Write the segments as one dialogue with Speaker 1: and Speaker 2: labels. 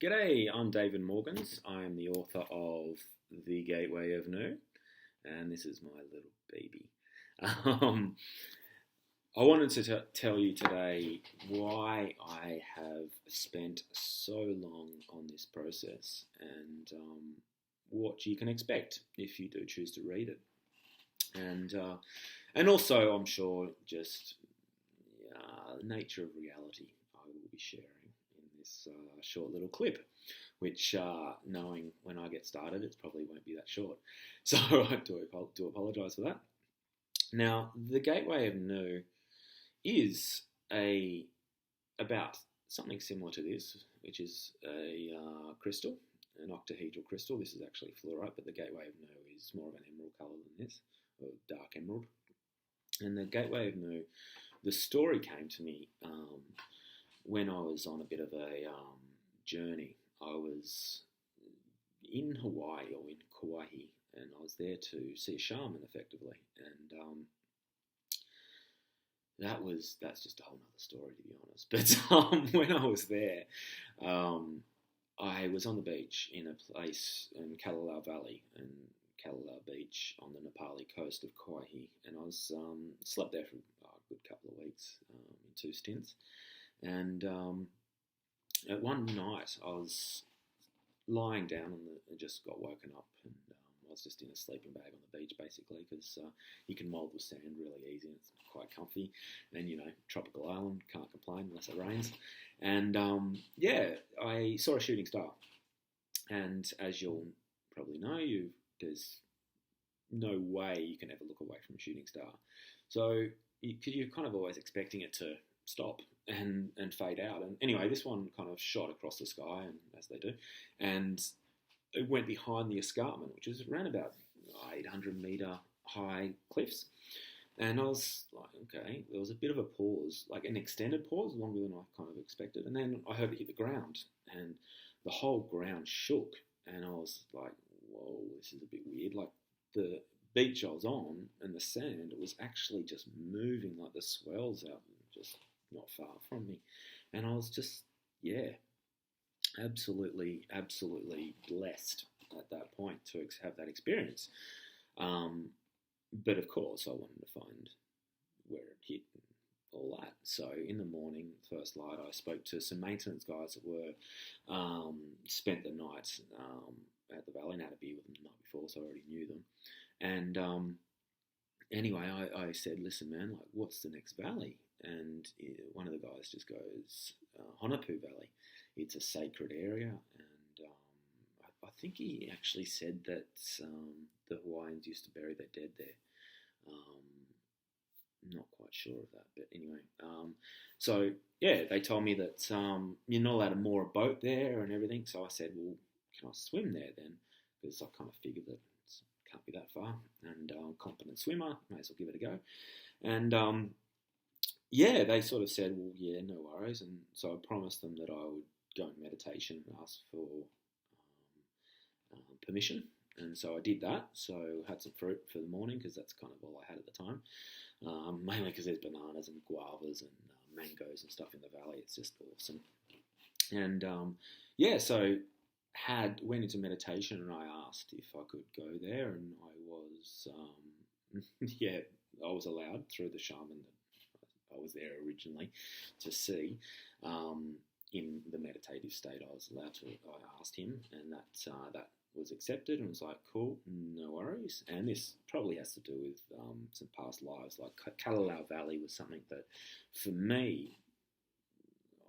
Speaker 1: G'day, I'm David Morgans. I am the author of The Gateway of Nu, and this is my little baby. Um, I wanted to tell you today why I have spent so long on this process and what you can expect if you do choose to read it. And also, I'm sure, just the nature of reality I will be sharing in this short little clip, which, knowing when I get started, it probably won't be that short. So I do apologise for that. Now, The Gateway of Nu is about something similar to this, which is a crystal, an octahedral crystal. This is actually fluorite, but the Gateway of Nu is more of an emerald colour than this, or dark emerald. And the Gateway of Nu, the story came to me when I was on a bit of a journey. I was in Hawaii, or in Kauai, and I was there to see a shaman, effectively. And that's just a whole nother story, to be honest. But when I was there, I was on the beach in a place in Kalalau Valley and Kalalau Beach on the Nepali coast of Kauai, and I was slept there for a good couple of weeks in two stints. And at one night, I was lying down and just got woken up, and I was just in a sleeping bag on the beach, basically, because you can mould with sand really easy, and it's quite comfy, and, tropical island, can't complain unless it rains. And, I saw a shooting star, and as you'll probably know, there's no way you can ever look away from a shooting star. So you're kind of always expecting it to stop and fade out. And anyway, this one kind of shot across the sky, and as they do, and it went behind the escarpment, which is around about 800 metre high cliffs. And I was like, okay, there was a bit of a pause, like an extended pause, longer than I kind of expected. And then I heard it hit the ground, and the whole ground shook. And I was like, whoa, this is a bit weird. Like, the beach I was on and the sand, it was actually just moving, like the swells out just not far from me. And I was just, absolutely blessed at that point to have that experience. But of course, I wanted to find where it hit and all that. So in the morning, first light, I spoke to some maintenance guys that were spent the night at the valley, and had a beer with them the night before, so I already knew them. And anyway, I said, listen, man, like, what's the next valley? And one of the guys just goes, Honopu Valley. It's a sacred area, and I think he actually said that the Hawaiians used to bury their dead there. I'm not quite sure of that, but anyway. So, they told me that you're not allowed to moor a boat there and everything, so I said, well, can I swim there then? Because I kind of figured that it can't be that far, and I'm a competent swimmer, may as well give it a go. And they sort of said, well, yeah, no worries. And so I promised them that I would go in meditation and ask for permission. And so I did that. So I had some fruit for the morning, because that's kind of all I had at the time. Mainly because there's bananas and guavas and mangoes and stuff in the valley. It's just awesome. And so went into meditation, and I asked if I could go there, and I was I was allowed through the shaman that I was there originally to see. In the meditative state, I was allowed to. I asked him, and that was accepted, and was like, cool, no worries. And this probably has to do with some past lives. Like, Kalalau Valley was something that, for me,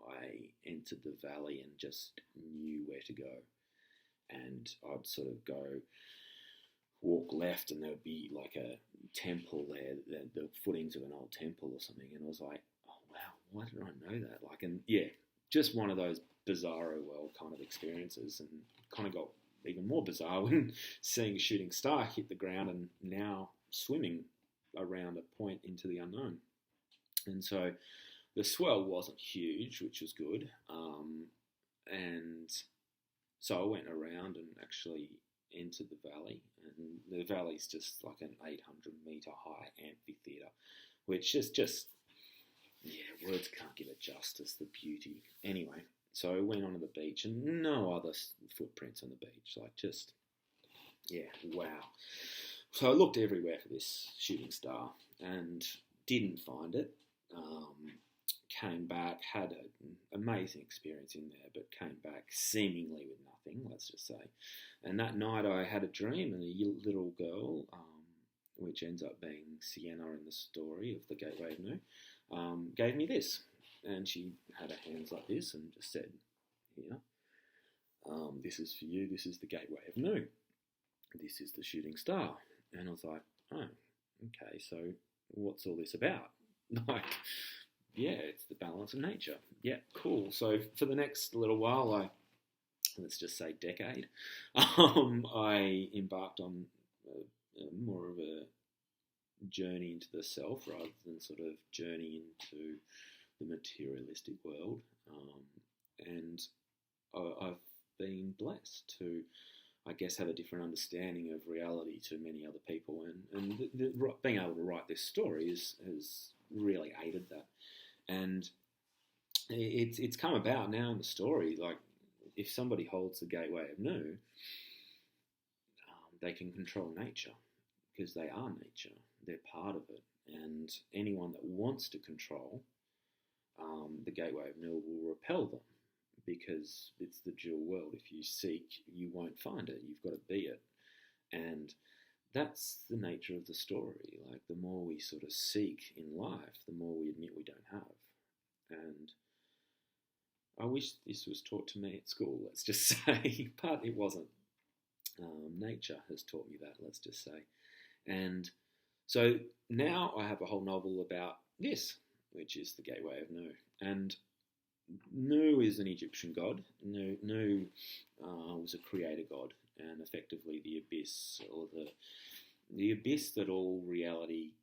Speaker 1: I entered the valley and just knew where to go. And I'd sort of walk left, and there would be like a temple there, the footings of an old temple or something. And I was like, oh, wow, why didn't I know that? Like, and just one of those bizarro world kind of experiences, and kind of got even more bizarre when seeing a shooting star hit the ground and now swimming around a point into the unknown. And so the swell wasn't huge, which was good. And so I went around and actually entered the valley, and the valley's just like an 800 metre high amphitheatre, which is just, words can't give it justice, the beauty. Anyway, So I went onto the beach and no other footprints on the beach. Like just, yeah, wow. So I looked everywhere for this shooting star and didn't find it. Came back, had an amazing experience in there, but came back seemingly with nothing, let's just say. And that night I had a dream, and a little girl, which ends up being Sienna in the story of the Gateway of Nu, gave me this. And she had her hands like this and just said, here, this is for you, this is the Gateway of Nu. This is the shooting star. And I was like, oh, okay, so what's all this about? Like, yeah, it's the balance of nature. Yeah, cool. So for the next little while, let's just say decade, I embarked on more of a journey into the self rather than sort of journey into the materialistic world. And I've been blessed to, I guess, have a different understanding of reality to many other people. And being able to write this story has really aided that. And it's come about now in the story. Like, if somebody holds the Gateway of Nu, they can control nature because they are nature. They're part of it. And anyone that wants to control the Gateway of Nu will repel them because it's the dual world. If you seek, you won't find it. You've got to be it. And that's the nature of the story. Like, the more we sort of seek in life, the more we admit we don't have. And I wish this was taught to me at school, let's just say, but it wasn't. Nature has taught me that, let's just say. And so now I have a whole novel about this, which is the Gateway of Nu. And Nu is an Egyptian god. Nu was a creator god, and effectively the abyss, or the abyss that all reality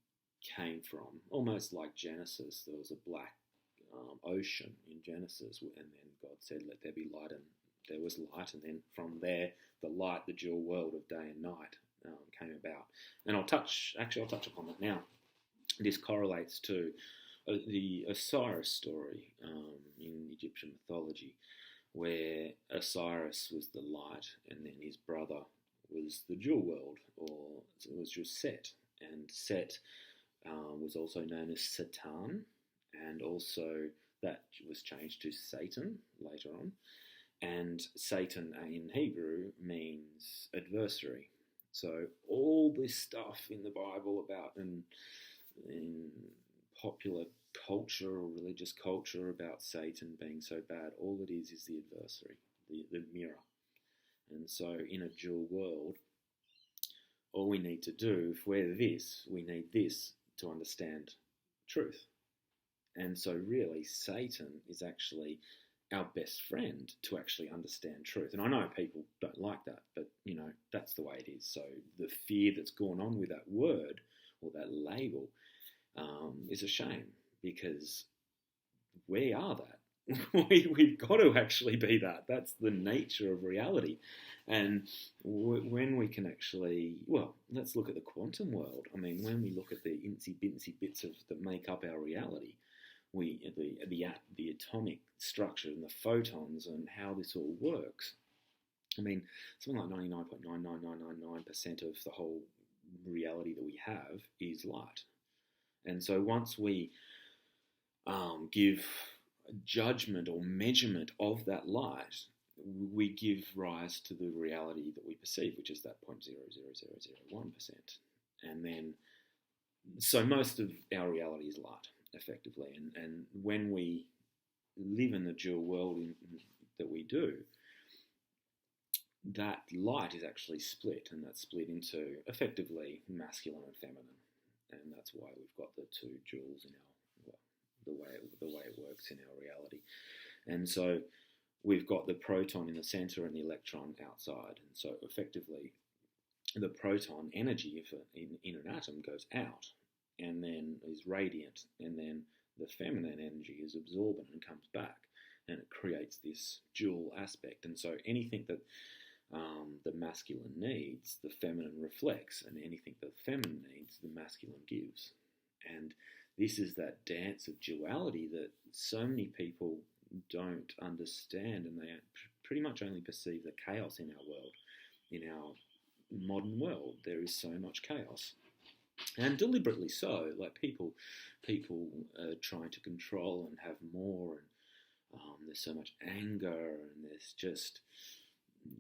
Speaker 1: came from. Almost like Genesis, there was a black ocean in Genesis, and then God said, "Let there be light," and there was light, and then from there, the light, the dual world of day and night, came about. And I'll touch upon that now. This correlates to the Osiris story in Egyptian mythology, where Osiris was the light, and then his brother was the dual world, or it was just Set. And Set was also known as Satan, and also that was changed to Satan later on. And Satan in Hebrew means adversary. So all this stuff in the Bible about in popular culture or religious culture about Satan being so bad, all it is the adversary, the mirror. And so in a dual world, all we need to do, if we're this, we need this to understand truth. And so really Satan is actually our best friend to actually understand truth. And I know people don't like that, but, that's the way it is. So the fear that's gone on with that word or that label is a shame, because we are that. We've got to actually be that. That's the nature of reality. And when we can actually, let's look at the quantum world. I mean, when we look at the incy-bincy bits that make up our reality, the atomic structure and the photons and how this all works. I mean, something like 99.99999% of the whole reality that we have is light. And so once we give judgment or measurement of that light, we give rise to the reality that we perceive, which is that 0.00001%. And then, so most of our reality is light, effectively. And when we live in the dual world that we do, that light is actually split, and that's split into effectively masculine and feminine. And that's why we've got the two jewels in the way it works in our reality. And so we've got the proton in the center and the electron outside. And so effectively the proton energy in an atom goes out and then is radiant, and then the feminine energy is absorbent and comes back, and it creates this dual aspect. And so anything that the masculine needs, the feminine reflects, and anything that the feminine needs, the masculine gives. And this is that dance of duality that so many people don't understand, and they pretty much only perceive the chaos in our world, in our modern world. There is so much chaos, and deliberately so. Like people are trying to control and have more, and there's so much anger, and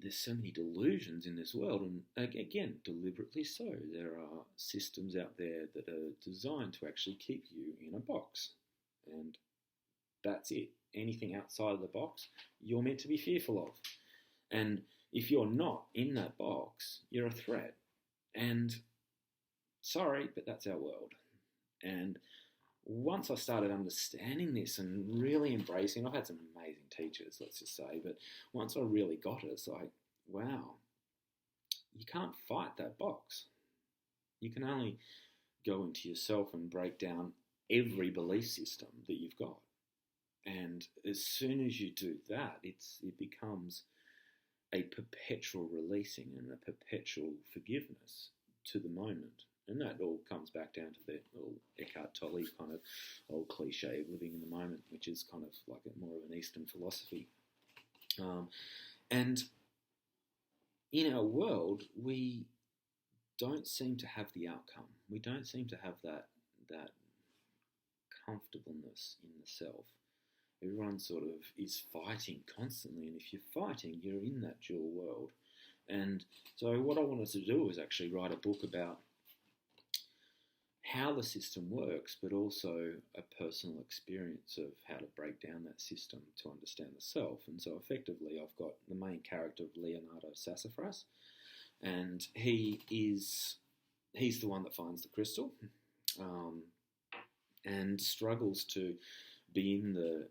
Speaker 1: there's so many delusions in this world, and again, deliberately so. There are systems out there that are designed to actually keep you in a box, and that's it. Anything outside of the box, you're meant to be fearful of. And if you're not in that box, you're a threat. And sorry, but that's our world. And once I started understanding this and really embracing, I've had some amazing teachers, let's just say, but once I really got it, it's like, wow, you can't fight that box. You can only go into yourself and break down every belief system that you've got. And as soon as you do that, it becomes a perpetual releasing and a perpetual forgiveness to the moment. And that all comes back down to the little Eckhart Tolle kind of old cliche of living in the moment, which is kind of like more of an Eastern philosophy. And in our world, we don't seem to have the outcome. We don't seem to have that comfortableness in the self. Everyone sort of is fighting constantly, and if you're fighting, you're in that dual world. And so what I wanted to do was actually write a book about how the system works, but also a personal experience of how to break down that system to understand the self. And so effectively I've got the main character of Leonardo Sassafras, and he's the one that finds the crystal, and struggles to be in the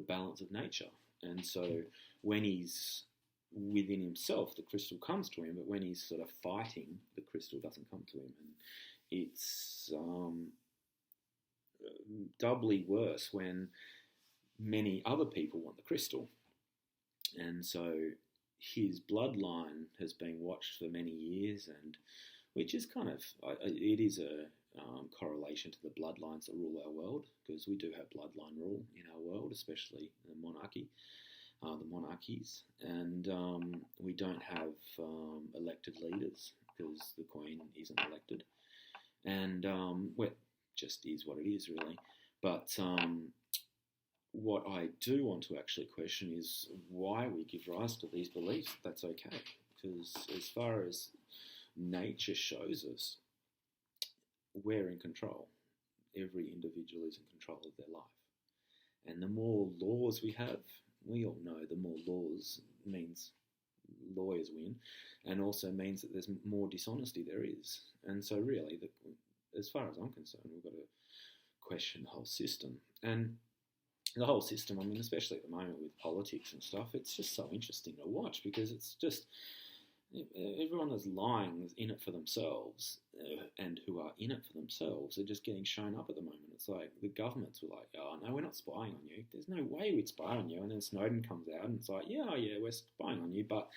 Speaker 1: balance of nature. And so when he's within himself, the crystal comes to him, but when he's sort of fighting, the crystal doesn't come to him. And it's doubly worse when many other people want the crystal. And so his bloodline has been watched for many years, and which is kind of, it is a correlation to the bloodlines that rule our world, because we do have bloodline rule in our world, especially the monarchies, and we don't have elected leaders because the Queen isn't elected, and well, just is what it is really. But what I do want to actually question is why we give rise to these beliefs. That's okay, because as far as nature shows us, we're in control. Every individual is in control of their life. And the more laws we have, we all know the more laws means lawyers win, and also means that there's more dishonesty there is. And so really, as far as I'm concerned, we've got to question the whole system. And the whole system, I mean, especially at the moment with politics and stuff, it's just so interesting to watch, because it's just everyone that's lying is in it for themselves, and who are in it for themselves are just getting shown up at the moment. It's like the governments were like, oh, no, we're not spying on you. There's no way we'd spy on you. And then Snowden comes out and it's like, yeah, we're spying on you, but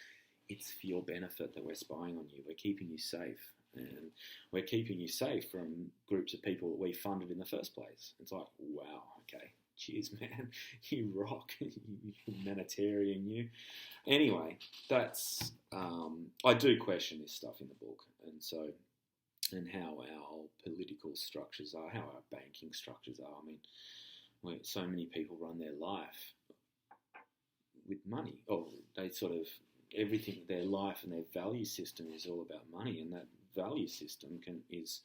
Speaker 1: it's for your benefit that we're spying on you. We're keeping you safe. And we're keeping you safe from groups of people that we funded in the first place. It's like, wow, okay. Cheers, man. You rock. You humanitarian, you. Anyway, that's... I do question this stuff in the book, and how our political structures are, how our banking structures are. I mean, where so many people run their life with money. Oh, they sort of... everything, their life and their value system is all about money, and that value system is,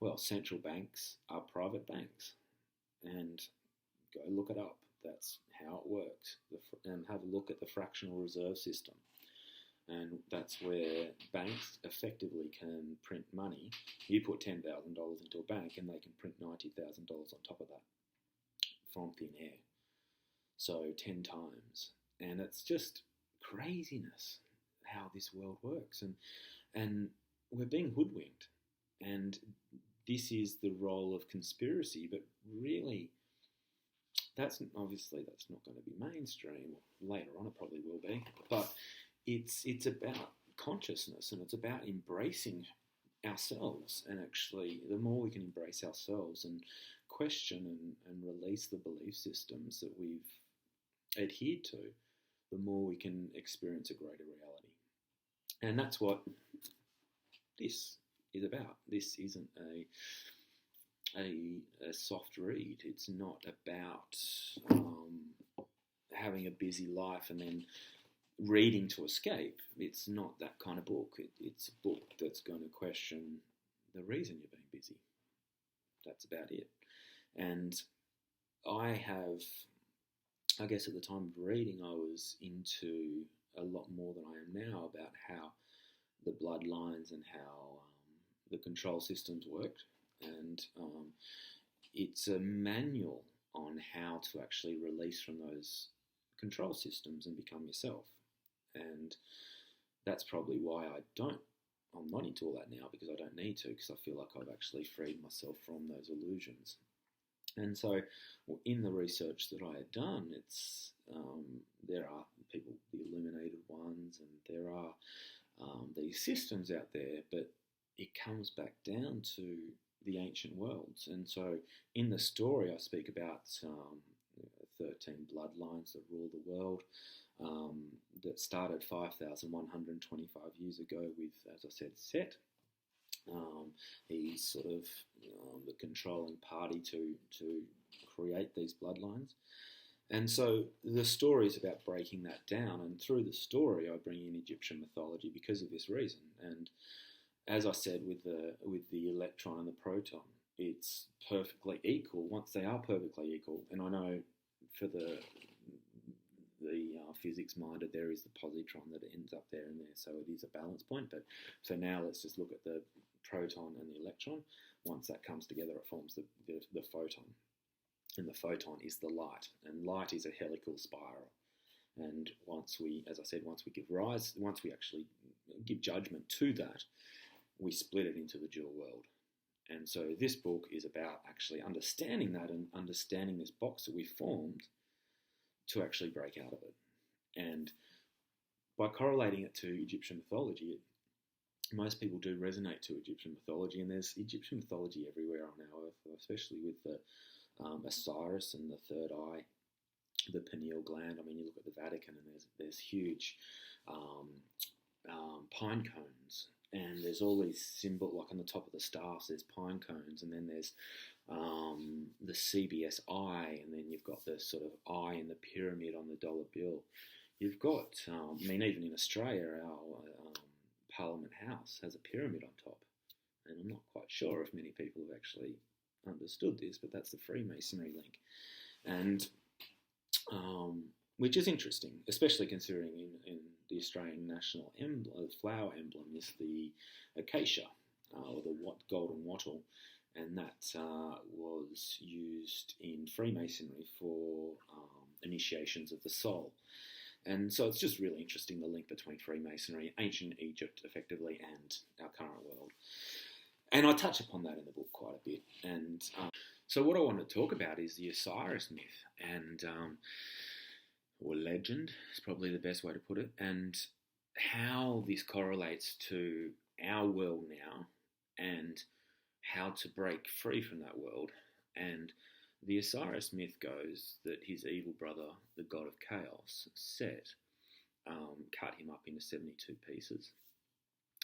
Speaker 1: well, central banks are private banks. And... go look it up. That's how it works. And have a look at the fractional reserve system. And that's where banks effectively can print money. You put $10,000 into a bank and they can print $90,000 on top of that from thin air. So 10 times. And it's just craziness how this world works. And we're being hoodwinked. And this is the role of conspiracy, but really... that's not going to be mainstream. Later on, it probably will be. But it's about consciousness, and it's about embracing ourselves. And actually, the more we can embrace ourselves and question and release the belief systems that we've adhered to, the more we can experience a greater reality. And that's what this is about. This isn't a soft read. It's not about having a busy life and then reading to escape. It's not that kind of book. It's a book that's going to question the reason you're being busy. That's about it. And I guess at the time of reading, I was into a lot more than I am now about how the bloodlines and how the control systems worked. And it's a manual on how to actually release from those control systems and become yourself. And that's probably why I'm not into all that now, because I don't need to, because I feel like I've actually freed myself from those illusions. And so in the research that I had done, it's there are people, the illuminated ones, and there are these systems out there, but it comes back down to the ancient worlds. And so in the story, I speak about 13 bloodlines that rule the world, that started 5,125 years ago with, as I said, Set. He's sort of the controlling party to create these bloodlines. And so the story is about breaking that down, and through the story I bring in Egyptian mythology because of this reason. And as I said, with the electron and the proton, it's perfectly equal. Once they are perfectly equal, and I know for the physics-minded, there is the positron that ends up there and there, so it is a balance point. But for now, let's just look at the proton and the electron. Once that comes together, it forms the photon, and the photon is the light, and light is a helical spiral. And once we actually give judgment to that, we split it into the dual world. And so this book is about actually understanding that and understanding this box that we formed to actually break out of it. And by correlating it to Egyptian mythology, most people do resonate to Egyptian mythology, and there's Egyptian mythology everywhere on our earth, especially with the Osiris and the third eye, the pineal gland. I mean, you look at the Vatican and there's huge pine cones, and there's all these symbols, like on the top of the staffs there's pine cones, and then there's the CBS eye, and then you've got the sort of eye in the pyramid on the dollar bill. You've got, even in Australia, our Parliament House has a pyramid on top, and I'm not quite sure if many people have actually understood this, but that's the Freemasonry link, and which is interesting, especially considering in the Australian national emblem, the flower emblem is the acacia, or the golden wattle, and that was used in Freemasonry for initiations of the soul. And so it's just really interesting, the link between Freemasonry, ancient Egypt, effectively, and our current world. And I touch upon that in the book quite a bit. And so what I want to talk about is the Osiris myth, and or legend is probably the best way to put it, and how this correlates to our world now, and how to break free from that world. And the Osiris myth goes that his evil brother, the god of chaos, Set, cut him up into 72 pieces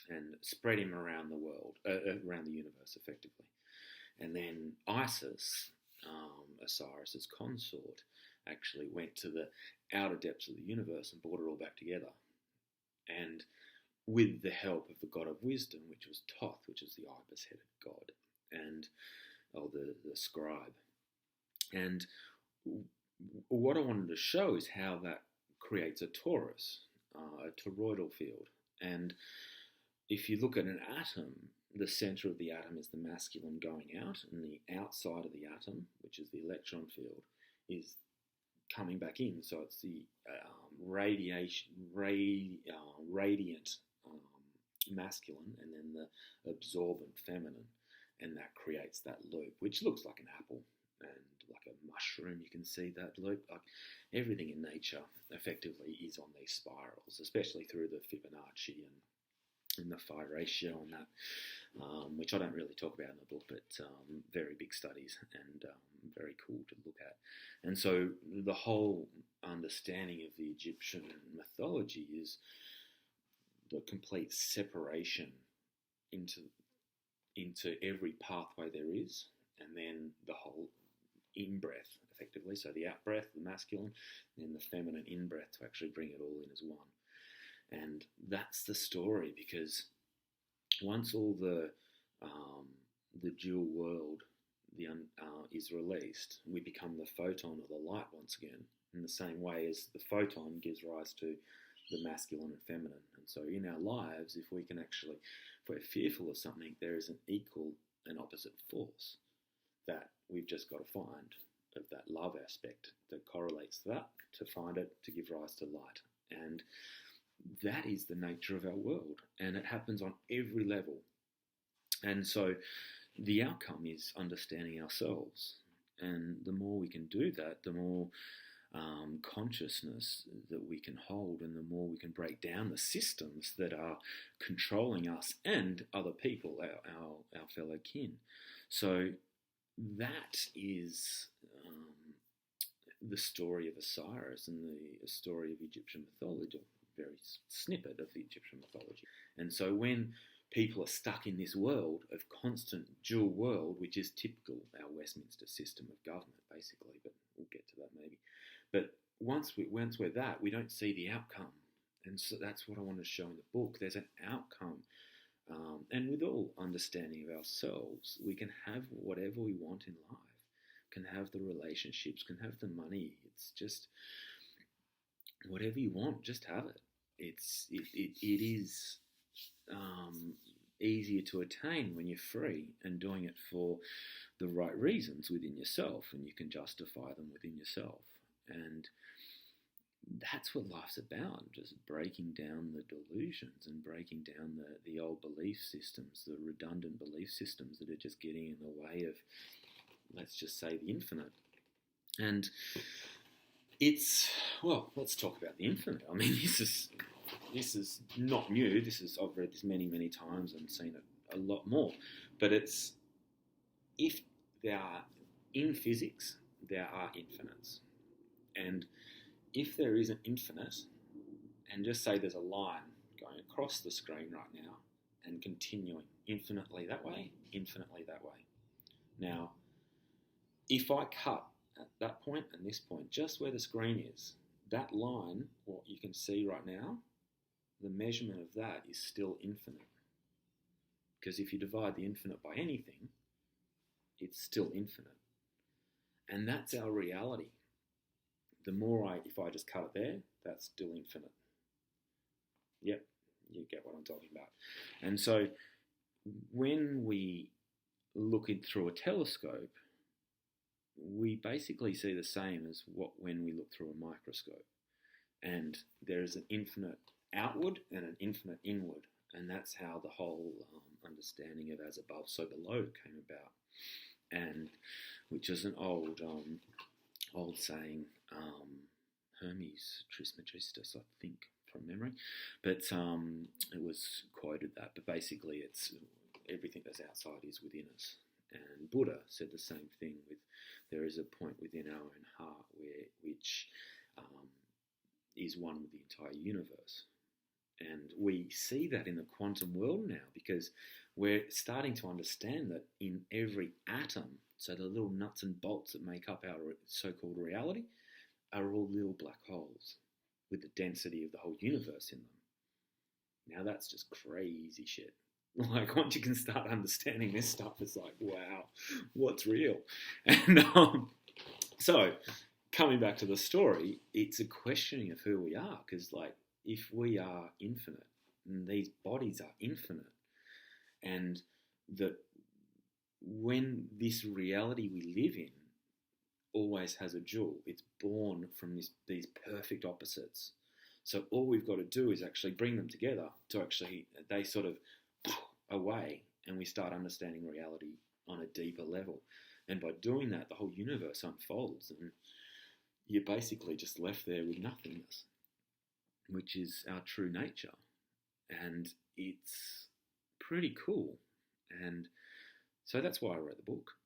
Speaker 1: and spread him around the world, around the universe, effectively. And then Isis, Osiris's consort, actually went to the outer depths of the universe and brought it all back together. And with the help of the god of wisdom, which was Thoth, which is the ibis-headed god, and the scribe. And what I wanted to show is how that creates a torus, a toroidal field. And if you look at an atom, the center of the atom is the masculine going out, and the outside of the atom, which is the electron field, is coming back in. So it's the radiant masculine, and then the absorbent feminine, and that creates that loop, which looks like an apple and like a mushroom. You can see that loop. Like everything in nature effectively is on these spirals, especially through the Fibonacci and the phi ratio on that, which I don't really talk about in the book, but very big studies and very cool to look at. And so the whole understanding of the Egyptian mythology is the complete separation into every pathway there is, and then the whole in-breath, effectively. So the out-breath, the masculine, and then the feminine in-breath to actually bring it all in as one. And that's the story, because once all the dual world is released, we become the photon or the light once again, in the same way as the photon gives rise to the masculine and feminine. And so in our lives, if we're fearful of something, there is an equal and opposite force that we've just got to find, of that love aspect that correlates to that, to find it, to give rise to light. And that is the nature of our world, and it happens on every level. And so the outcome is understanding ourselves, and the more we can do that, the more consciousness that we can hold, and the more we can break down the systems that are controlling us and other people, our fellow kin. So that is the story of Osiris and the story of Egyptian mythology, a very snippet of the Egyptian mythology. And so when people are stuck in this world of constant dual world, which is typical our Westminster system of government, basically, but we'll get to that maybe. But once we're that, we don't see the outcome. And so that's what I want to show in the book. There's an outcome. And with all understanding of ourselves, we can have whatever we want in life. Can have the relationships, can have the money. It's just whatever you want, just have it. It is easier to attain when you're free and doing it for the right reasons within yourself, and you can justify them within yourself. And that's what life's about, just breaking down the delusions and breaking down the old belief systems, the redundant belief systems that are just getting in the way of, let's just say, the infinite. And let's talk about the infinite. I mean, this is not new. I've read this many, many times and seen it a lot more. But if there are, in physics, there are infinites. And if there is an infinite, and just say there's a line going across the screen right now and continuing infinitely that way, Now, if I cut at that point and this point, just where the screen is, that line, what you can see right now, the measurement of that is still infinite. Because if you divide the infinite by anything, it's still infinite. And that's our reality. If I just cut it there, that's still infinite. Yep, you get what I'm talking about. And so when we look through a telescope, we basically see the same as when we look through a microscope. And there is an infinite outward and an infinite inward. And that's how the whole understanding of as above, so below came about. And which is an old saying, Hermes Trismegistus, I think, from memory. But it was quoted that. But basically, it's everything that's outside is within us. And Buddha said the same thing. There is a point within our own heart which is one with the entire universe. And we see that in the quantum world now, because we're starting to understand that in every atom, so the little nuts and bolts that make up our so-called reality, are all little black holes with the density of the whole universe in them. Now that's just crazy shit. Like, once you can start understanding this stuff, it's like, wow, what's real? And so, coming back to the story, it's a questioning of who we are, because, like, if we are infinite, and these bodies are infinite, and that when this reality we live in always has a jewel, it's born from these perfect opposites. So all we've got to do is actually bring them together to actually, they sort of away, and we start understanding reality on a deeper level. And by doing that, the whole universe unfolds, and you're basically just left there with nothingness, which is our true nature. and it's pretty cool. And so that's why I wrote the book.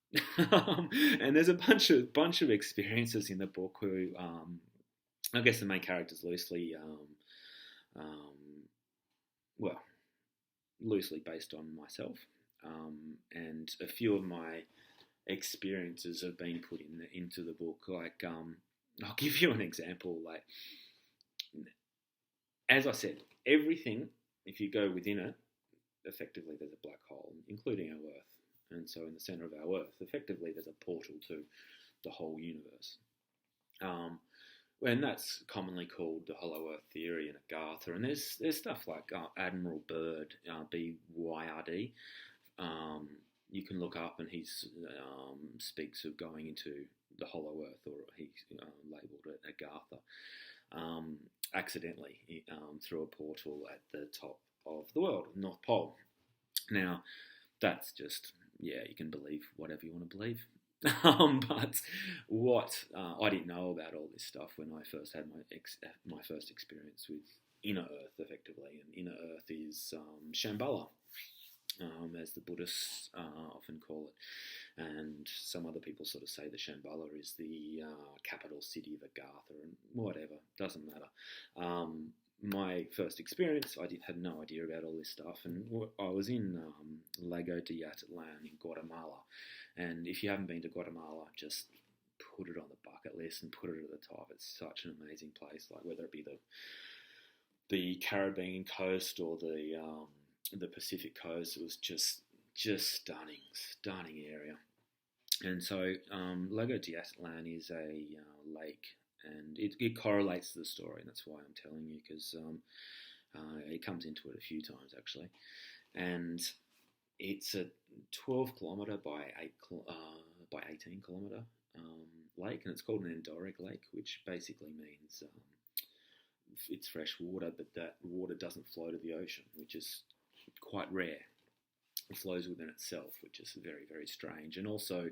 Speaker 1: And there's a bunch of experiences in the book who, I guess the main characters loosely, well, loosely based on myself, and a few of my experiences have been put into the book. Like, I'll give you an example. Like, as I said, everything, if you go within it, effectively there's a black hole, including our Earth. And so in the centre of our Earth, effectively there's a portal to the whole universe. And that's commonly called the Hollow Earth theory in Agartha. And there's stuff like Admiral Byrd, BYRD. You can look up, and he speaks of going into the Hollow Earth, or he labelled it Agartha, accidentally through a portal at the top of the world, North Pole. Now, that's just, yeah, you can believe whatever you want to believe. But what I didn't know about all this stuff when I first had my first experience with Inner Earth, effectively. And Inner Earth is Shambhala, as the Buddhists often call it. And some other people sort of say the Shambhala is the capital city of Agartha, and whatever, doesn't matter. My first experience, I had no idea about all this stuff, and I was in Lago de Atitlan in Guatemala. And if you haven't been to Guatemala, just put it on the bucket list and put it at the top. It's such an amazing place, like whether it be the Caribbean coast or the Pacific coast. It was just stunning area. And so Lago de Atitlan is a lake, and it correlates to the story, and that's why I'm telling you, because it comes into it a few times actually. And it's a 12 kilometre by 18 kilometre lake, and it's called an endorheic lake, which basically means it's fresh water, but that water doesn't flow to the ocean, which is quite rare. It flows within itself, which is very, very strange. And also,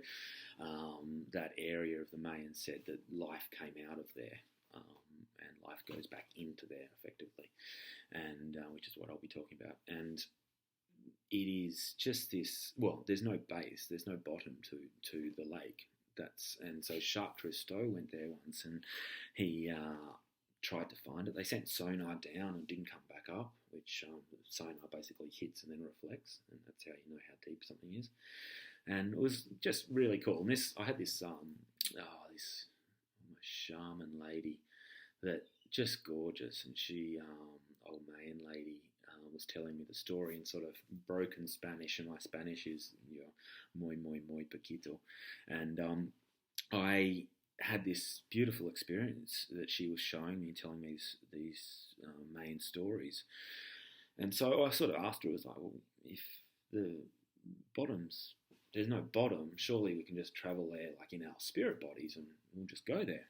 Speaker 1: that area of the Mayans said that life came out of there, and life goes back into there, effectively, and which is what I'll be talking about. And it is just this. Well, there's no base, there's no bottom to the lake. And so Jacques Cousteau went there once, and he tried to find it. They sent sonar down and didn't come back up, which sonar basically hits and then reflects, and that's how you know how deep something is. And it was just really cool. And I had this this shaman lady that just gorgeous, and she old Mayan lady was telling me the story in sort of broken Spanish, and my Spanish is muy poquito, and I had this beautiful experience that she was showing me and telling me these Mayan stories. And so I sort of asked her, I was like, well, if there's no bottom, surely we can just travel there like in our spirit bodies and we'll just go there.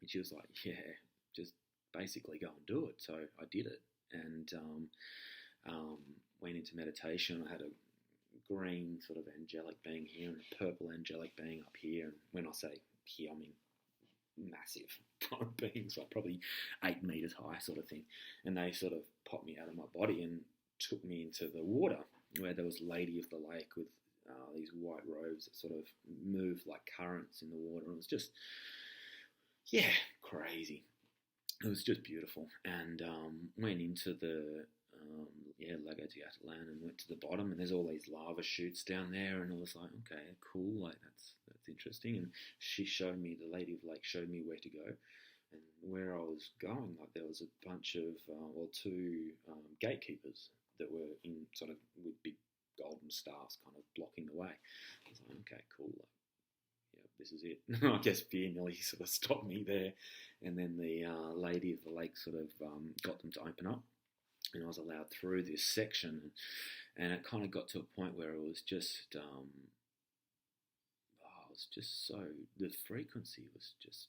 Speaker 1: And she was like, yeah, just basically go and do it. So I did it, and went into meditation. I had a green sort of angelic being here and a purple angelic being up here. And when I say here, I mean massive kind of beings, like probably 8 meters high sort of thing. And they sort of popped me out of my body and took me into the water, where there was Lady of the Lake with these white robes that sort of moved like currents in the water. And it was just, yeah, crazy. It was just beautiful. And went into the Lago de Atitlan and went to the bottom, and there's all these lava chutes down there, and I was like, okay, cool, like that's interesting. And the Lady of the Lake showed me where to go and where I was going. Like there was a bunch of two gatekeepers that were in sort of with big golden stars kind of blocking the way. I was like, okay, cool, like, yeah, this is it. I guess fear nearly sort of stopped me there, and then the Lady of the Lake sort of got them to open up, and I was allowed through this section, and it kind of got to a point where it was just, so, the frequency was just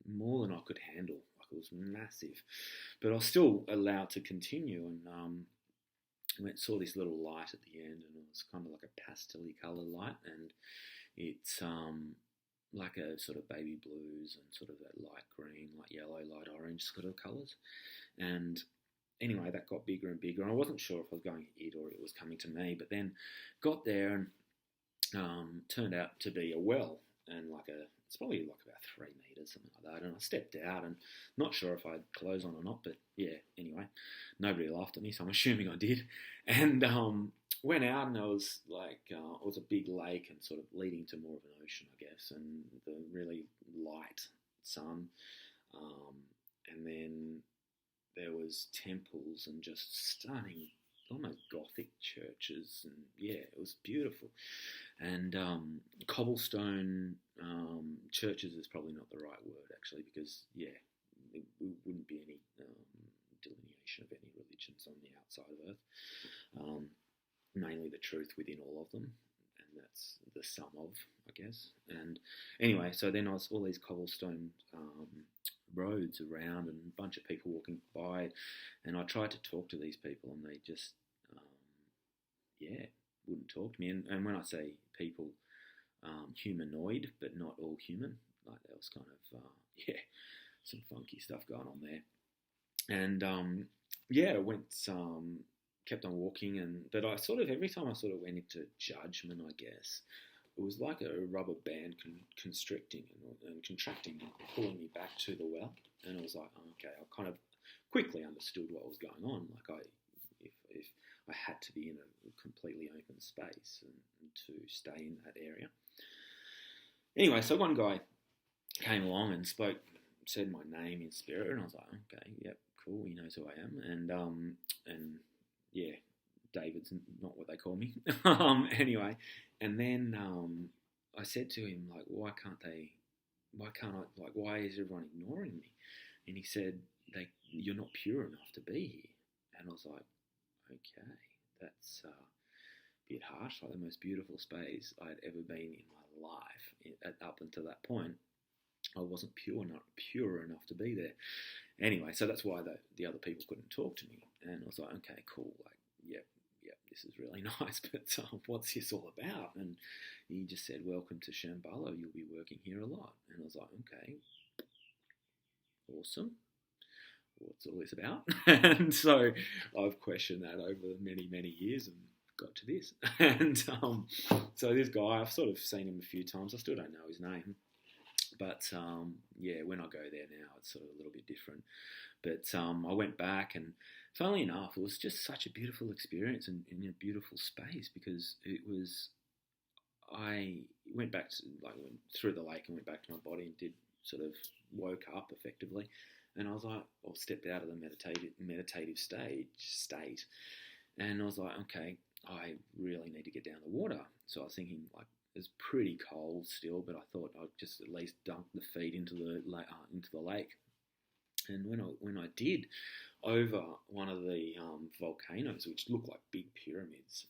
Speaker 1: more than I could handle. Like it was massive, but I was still allowed to continue, and saw this little light at the end, and it was kind of like a pastel-y colour light, and it's like a sort of baby blues and sort of that light green, light yellow, light orange sort of colours, and anyway, that got bigger and bigger. And I wasn't sure if I was going to it or it was coming to me. But then got there and turned out to be a well, and it's probably like about 3 meters, something like that. And I stepped out, and not sure if I had clothes on or not, but yeah. Anyway, nobody laughed at me, so I'm assuming I did. And went out, and there was it was a big lake and sort of leading to more of an ocean, I guess, and the really light sun, and then there was temples and just stunning, almost Gothic churches, and yeah, it was beautiful. And cobblestone churches is probably not the right word, actually, because yeah, it wouldn't be any delineation of any religions on the outside of Earth. Mainly the truth within all of them, and that's the sum of, I guess. And anyway, so then I saw all these cobblestone roads around and a bunch of people walking by, and I tried to talk to these people, and they just wouldn't talk to me. And when I say people, humanoid, but not all human. Like, there was kind of some funky stuff going on there. And kept on walking, but I sort of, every time I sort of went into judgment, I guess, it was like a rubber band constricting and contracting, and pulling me back to the well. And I was like, oh, okay, I kind of quickly understood what was going on. Like, if I had to be in a completely open space and to stay in that area. Anyway, so one guy came along and said my name in spirit, and I was like, okay, yep, cool, he knows who I am. And yeah, David's not what they call me. Anyway, and then I said to him, like, why is everyone ignoring me? And he said, you're not pure enough to be here. And I was like, okay, that's a bit harsh. Like, the most beautiful space I'd ever been in my life, up until that point, I wasn't pure enough to be there. Anyway, so that's why the other people couldn't talk to me. And I was like, okay, cool, like, yep, this is really nice, but what's this all about? And he just said, welcome to Shambhala, you'll be working here a lot. And I was like, okay, awesome. What's all this about? And so I've questioned that over many, many years and got to this. And so this guy, I've sort of seen him a few times. I still don't know his name. But when I go there now, it's sort of a little bit different. But I went back, and funnily enough, it was just such a beautiful experience and in a beautiful space, because I went back to, went through the lake and went back to my body and woke up effectively. And I was like, stepped out of the meditative state. And I was like, okay, I really need to get down the water. So I was thinking, like, it's pretty cold still, but I thought I'd just at least dunk the feet into the lake. And when I did, over one of the volcanoes, which look like big pyramids,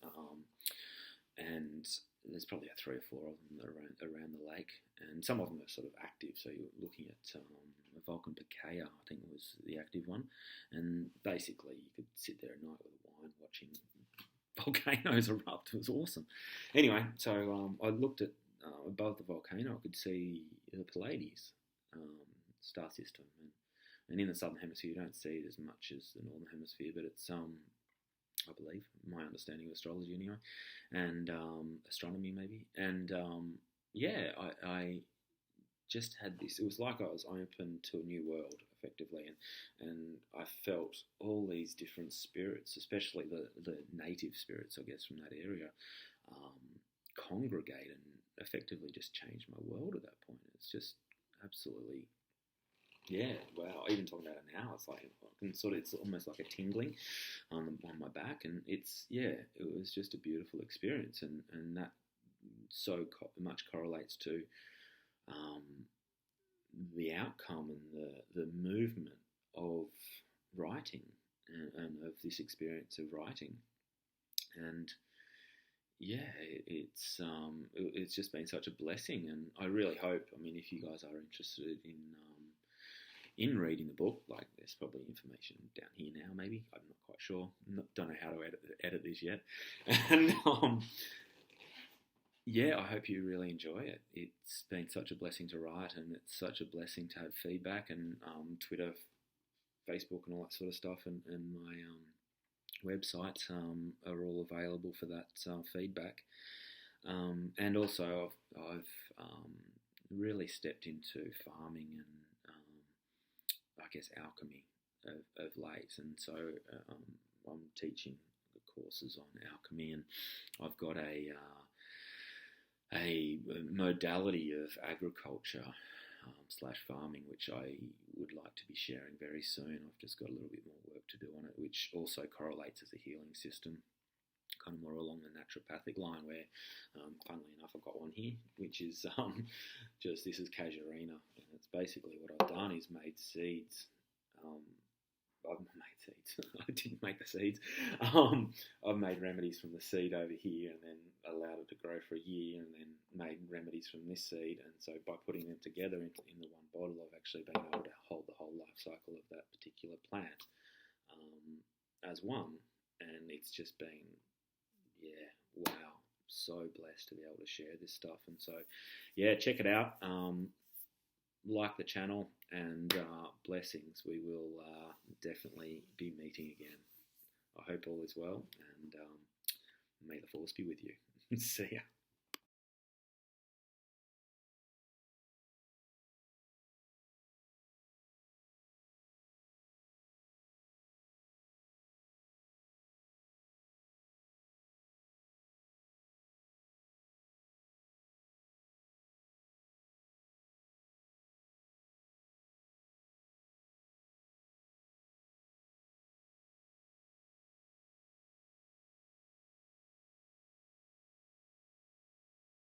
Speaker 1: and there's probably 3 or 4 of them around the lake, and some of them are sort of active. So you're looking at Vulcan Picaya, I think was the active one, and basically you could sit there at night with a wine watching volcanoes erupt. It was awesome. Anyway, so I looked at above the volcano. I could see the Pleiades star system, and in the southern hemisphere you don't see it as much as the northern hemisphere, but it's I believe, my understanding of astrology anyway, and astronomy maybe, and I just had this. It was like I was open to a new world, effectively, and I felt all these different spirits, especially the native spirits, I guess, from that area, congregate and effectively just change my world at that point. It's just absolutely, wow. Even talking about it now, it's like it's almost like a tingling on my back, and it was just a beautiful experience, and that so much correlates to the outcome and the movement of writing and of this experience of writing. And it's just been such a blessing, and I really hope, I mean, if you guys are interested in reading the book, like, there's probably information down here now, maybe, I'm not quite sure, don't know how to edit this yet, and I hope you really enjoy it. It's been such a blessing to write, and it's such a blessing to have feedback, and Twitter Facebook and all that sort of stuff, and my website are all available for that feedback. And also, I've really stepped into farming and I guess alchemy of late, and so I'm teaching the courses on alchemy, and I've got a modality of agriculture slash farming which I would like to be sharing very soon. I've just got a little bit more work to do on it, which also correlates as a healing system, kind of more along the naturopathic line, where funnily enough I've got one here, which is this is Casuarina, and it's basically what I've done is made seeds. I've made seeds. I didn't make the seeds. I've made remedies from the seed over here, and then allowed it to grow for a year, and then made remedies from this seed. And so by putting them together in the one bottle, I've actually been able to hold the whole life cycle of that particular plant as one. And it's just been, wow, so blessed to be able to share this stuff. And so, check it out. Like the channel, and blessings. We will definitely be meeting again. I hope all is well, and may the force be with you. See ya.